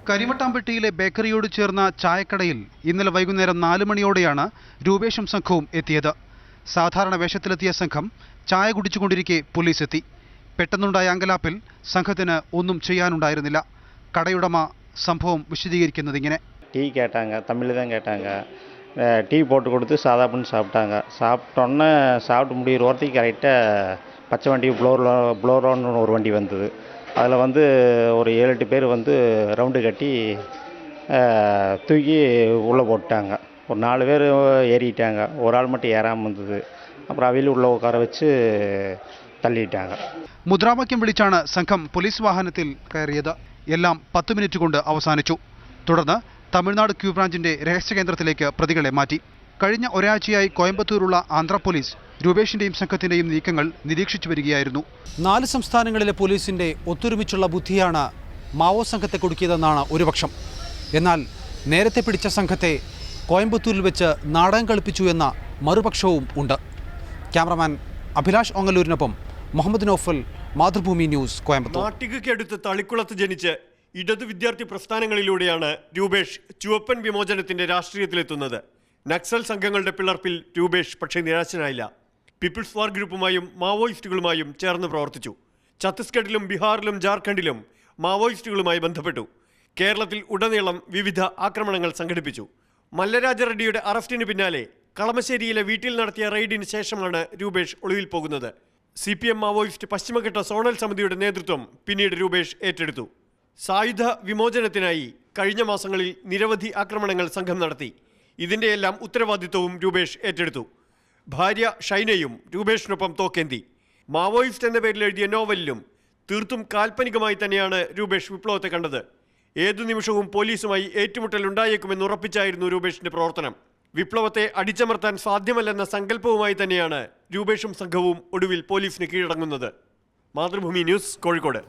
കരിമട്ടാമ്പെട്ടിയിലെ ബേക്കറിയോട് ചേർന്ന ചായക്കടയിൽ ഇന്നലെ വൈകുന്നേരം 4 മണിയോടെയാണ് രൂപേഷും സംഘവും എത്തിയത്. സാധാരണ വേഷത്തിലെത്തിയ സംഘം ചായ കുടിച്ചുകൊണ്ടിരിക്കെ പോലീസ് എത്തി. പെട്ടെന്നുണ്ടായ അങ്കലാപ്പിൽ സംഘത്തിന് ഒന്നും ചെയ്യാനുണ്ടായിരുന്നില്ല. കടയുടമ സംഭവം വിശദീകരിക്കുന്നത് ഇങ്ങനെ: டீ கேட்டாங்க, தமிழில் தான் கேட்டாங்க. டீ போட்டு கொடுத்து சாதா பண்ணி சாப்பிட்டாங்க. சாப்பிட்டோன்னே சாப்பிட்டு முடிகிற ஓரத்துக்கு கரெக்டாக பச்சை வண்டி ப்ளோரோன்னு ஒரு வண்டி வந்தது. அதில் வந்து ஒரு 7-8 பேர் வந்து ரவுண்டு கட்டி தூக்கி உள்ளே போட்டாங்க. ஒரு 4 பேர் ஏறிட்டாங்க, ஒரு ஆள் மட்டும் ஏறாமல் வந்தது. அப்புறம் அவையில் உள்ளே உட்கார வச்சு തള്ളിയിട്ടാങ്ക. മുദ്രാവാക്യം വിളിച്ചാണ് സംഘം പോലീസ് വാഹനത്തിൽ കയറിയത്. എല്ലാം 10 മിനിറ്റ് കൊണ്ട് അവസാനിച്ചു. തുടർന്ന് തമിഴ്നാട് ക്യൂ ബ്രാഞ്ചിന്റെ രഹസ്യകേന്ദ്രത്തിലേക്ക് പ്രതികളെ മാറ്റി. കഴിഞ്ഞ ഒരാഴ്ചയായി കോയമ്പത്തൂരുള്ള ആന്ധ്ര പോലീസ് രൂപേഷിന്റെയും സംഘത്തിന്റെയും നീക്കങ്ങൾ നിരീക്ഷിച്ചു വരികയായിരുന്നു. 4 സംസ്ഥാനങ്ങളിലെ പോലീസിന്റെ ഒത്തൊരുമിച്ചുള്ള ബുദ്ധിയാണ് മാവോ സംഘത്തെ കുടുക്കിയതെന്നാണ് ഒരുപക്ഷം. എന്നാൽ നേരത്തെ പിടിച്ച സംഘത്തെ കോയമ്പത്തൂരിൽ വെച്ച് നാടകം കളിപ്പിച്ചു എന്ന മറുപക്ഷവും ഉണ്ട്. ക്യാമറമാൻ അഭിലാഷ് ഒങ്ങല്ലൂരിനൊപ്പം മുഹമ്മദ് നൗഫൽ, മാതൃഭൂമി ന്യൂസ്, കോയമ്പത്തൂർ. നാട്ടികയ്ക്കടുത്ത് തളിക്കുളത്ത് ജനിച്ച് ഇടതു വിദ്യാർത്ഥി പ്രസ്ഥാനങ്ങളിലൂടെയാണ് രൂപേഷ് ചുവപ്പൻ വിമോചനത്തിന്റെ രാഷ്ട്രീയത്തിലെത്തുന്നത്. നക്സൽ സംഘങ്ങളുടെ പിളർപ്പിൽ രൂപേഷ് പക്ഷേ നിരാശനായില്ല. പീപ്പിൾസ് വാർ ഗ്രൂപ്പുമായും മാവോയിസ്റ്റുകളുമായും ചേർന്ന് പ്രവർത്തിച്ചു. ഛത്തീസ്ഗഡിലും ബീഹാറിലും ജാർഖണ്ഡിലും മാവോയിസ്റ്റുകളുമായി ബന്ധപ്പെട്ടു. കേരളത്തിൽ ഉടനീളം വിവിധ ആക്രമണങ്ങൾ സംഘടിപ്പിച്ചു. മല്ലരാജ റെഡ്ഡിയുടെ അറസ്റ്റിന് പിന്നാലെ കളമശ്ശേരിയിലെ വീട്ടിൽ നടത്തിയ റെയ്ഡിന് ശേഷമാണ് രൂപേഷ് ഒളിവിൽ പോകുന്നത്. CPM മാവോയിസ്റ്റ് പശ്ചിമഘട്ട സോണൽ സമിതിയുടെ നേതൃത്വം പിന്നീട് രൂപേഷ് ഏറ്റെടുത്തു. സായുധ വിമോചനത്തിനായി കഴിഞ്ഞ മാസങ്ങളിൽ നിരവധി ആക്രമണങ്ങൾ സംഘം നടത്തി. ഇതിൻ്റെയെല്ലാം ഉത്തരവാദിത്വവും രൂപേഷ് ഏറ്റെടുത്തു. ഭാര്യ ഷൈനയും രൂപേഷിനൊപ്പം തോക്കേന്തി. മാവോയിസ്റ്റ് എന്ന പേരിൽ എഴുതിയ നോവലിലും തീർത്തും കാൽപ്പനികമായി തന്നെയാണ് രൂപേഷ് വിപ്ലവത്തെ കണ്ടത്. ഏതു നിമിഷവും പോലീസുമായി ഏറ്റുമുട്ടലുണ്ടായേക്കുമെന്ന് ഉറപ്പിച്ചായിരുന്നു രൂപേഷിന്റെ പ്രവർത്തനം. വിപ്ലവത്തെ അടിച്ചമർത്താൻ സാധ്യമല്ലെന്ന സങ്കല്പവുമായി തന്നെയാണ് രൂപേഷും സംഘവും ഒടുവിൽ പോലീസിന് കീഴടങ്ങുന്നത്. മാതൃഭൂമി ന്യൂസ്, കോഴിക്കോട്.